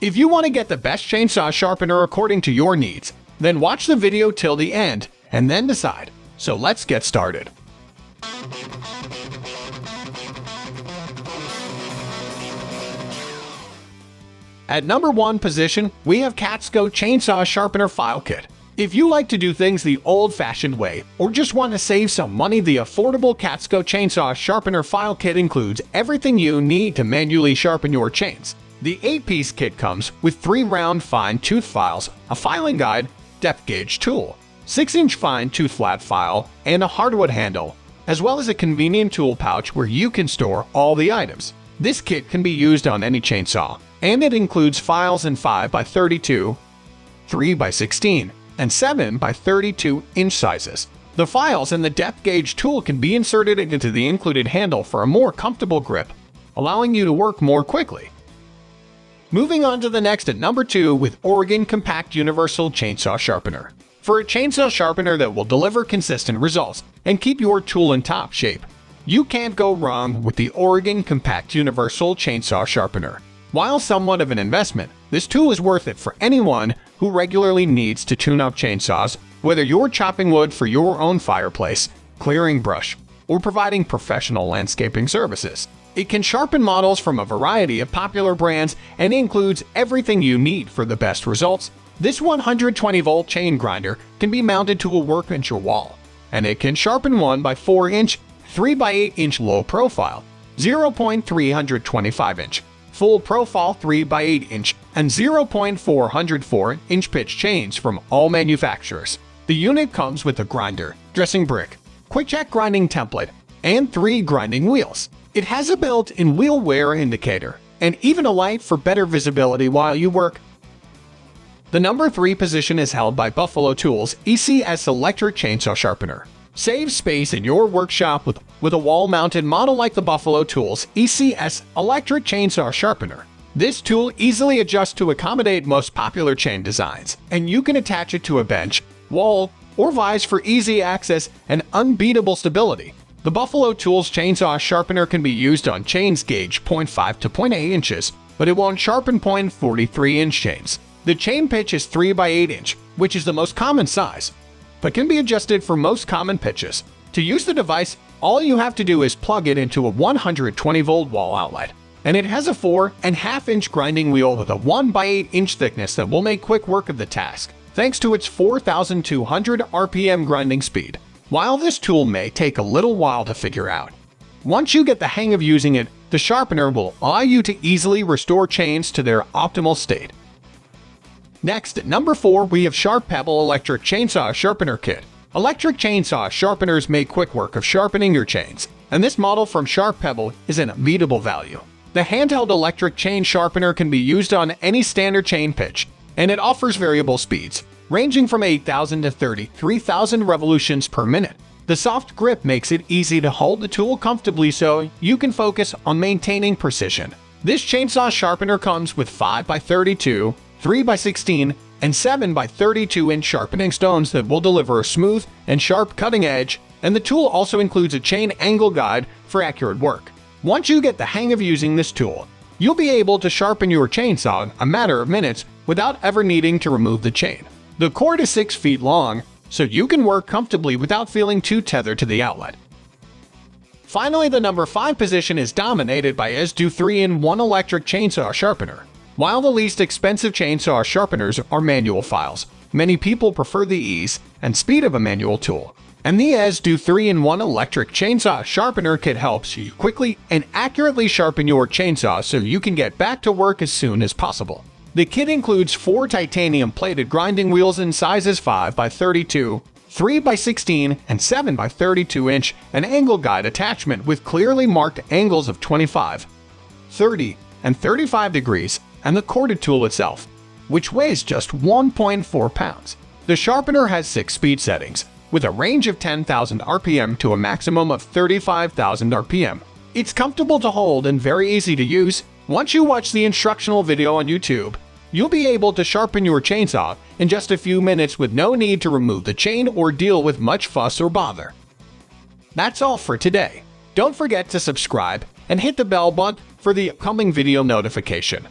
If you want to get the best chainsaw sharpener according to your needs, then watch the video till the end and then decide. So let's get started. At number 1 position, we have Katzco Chainsaw Sharpener File Kit. If you like to do things the old-fashioned way, or just want to save some money, the affordable Katzco Chainsaw Sharpener File Kit includes everything you need to manually sharpen your chains. The 8-piece kit comes with 3 round fine-tooth files, a filing guide, depth gauge tool, 6-inch fine-tooth flat file, and a hardwood handle, as well as a convenient tool pouch where you can store all the items. This kit can be used on any chainsaw, and it includes files in 5x32, 3x16, and 7x32 inch sizes. The files and the depth gauge tool can be inserted into the included handle for a more comfortable grip, allowing you to work more quickly. Moving on to the next at number 2 with Oregon Compact Universal Chainsaw Sharpener. For a chainsaw sharpener that will deliver consistent results and keep your tool in top shape, you can't go wrong with the Oregon Compact Universal Chainsaw Sharpener. While somewhat of an investment, this tool is worth it for anyone who regularly needs to tune up chainsaws, whether you're chopping wood for your own fireplace, clearing brush, or providing professional landscaping services. It can sharpen models from a variety of popular brands and includes everything you need for the best results. This 120-volt chain grinder can be mounted to a workbench or wall, and it can sharpen 1x4-inch, 3x8-inch low profile, 0.325-inch, full profile 3x8-inch, and 0.404-inch pitch chains from all manufacturers. The unit comes with a grinder, dressing brick, quick-check grinding template, and 3 grinding wheels. It has a built-in wheel wear indicator, and even a light for better visibility while you work. The number 3 position is held by Buffalo Tools ECSS Electric Chainsaw Sharpener. Save space in your workshop with a wall-mounted model like the Buffalo Tools ECSS Electric Chainsaw Sharpener. This tool easily adjusts to accommodate most popular chain designs, and you can attach it to a bench, wall, or vise for easy access and unbeatable stability. The Buffalo Tools Chainsaw Sharpener can be used on chains gauge 0.5 to 0.8 inches, but it won't sharpen 0.43-inch chains. The chain pitch is 3x8-inch, which is the most common size, but can be adjusted for most common pitches. To use the device, all you have to do is plug it into a 120-volt wall outlet, and it has a 4.5-inch grinding wheel with a 1x8-inch thickness that will make quick work of the task, thanks to its 4,200 RPM grinding speed. While this tool may take a little while to figure out, once you get the hang of using it, the sharpener will allow you to easily restore chains to their optimal state. Next, at number 4, we have Pebble Electric Chainsaw Sharpener Kit. Electric chainsaw sharpeners make quick work of sharpening your chains, and this model from Pebble is an unbeatable value. The handheld electric chain sharpener can be used on any standard chain pitch, and it offers variable speeds, ranging from 8,000 to 33,000 revolutions per minute. The soft grip makes it easy to hold the tool comfortably so you can focus on maintaining precision. This chainsaw sharpener comes with 5x32, 3x16, and 7x32-inch sharpening stones that will deliver a smooth and sharp cutting edge, and the tool also includes a chain angle guide for accurate work. Once you get the hang of using this tool, you'll be able to sharpen your chainsaw in a matter of minutes without ever needing to remove the chain. The cord is 6 feet long, so you can work comfortably without feeling too tethered to the outlet. Finally, the number 5 position is dominated by EzzDoo 3-in-1 Electric Chainsaw Sharpener. While the least expensive chainsaw sharpeners are manual files, many people prefer the ease and speed of a manual tool. And the EzzDoo 3-in-1 Electric Chainsaw Sharpener Kit helps you quickly and accurately sharpen your chainsaw so you can get back to work as soon as possible. The kit includes 4 titanium-plated grinding wheels in sizes 5x32, 3x16, and 7x32-inch, an angle guide attachment with clearly marked angles of 25, 30, and 35 degrees, and the corded tool itself, which weighs just 1.4 pounds. The sharpener has 6 speed settings, with a range of 10,000 RPM to a maximum of 35,000 RPM. It's comfortable to hold and very easy to use. Once you watch the instructional video on YouTube, you'll be able to sharpen your chainsaw in just a few minutes with no need to remove the chain or deal with much fuss or bother. That's all for today. Don't forget to subscribe and hit the bell button for the upcoming video notification.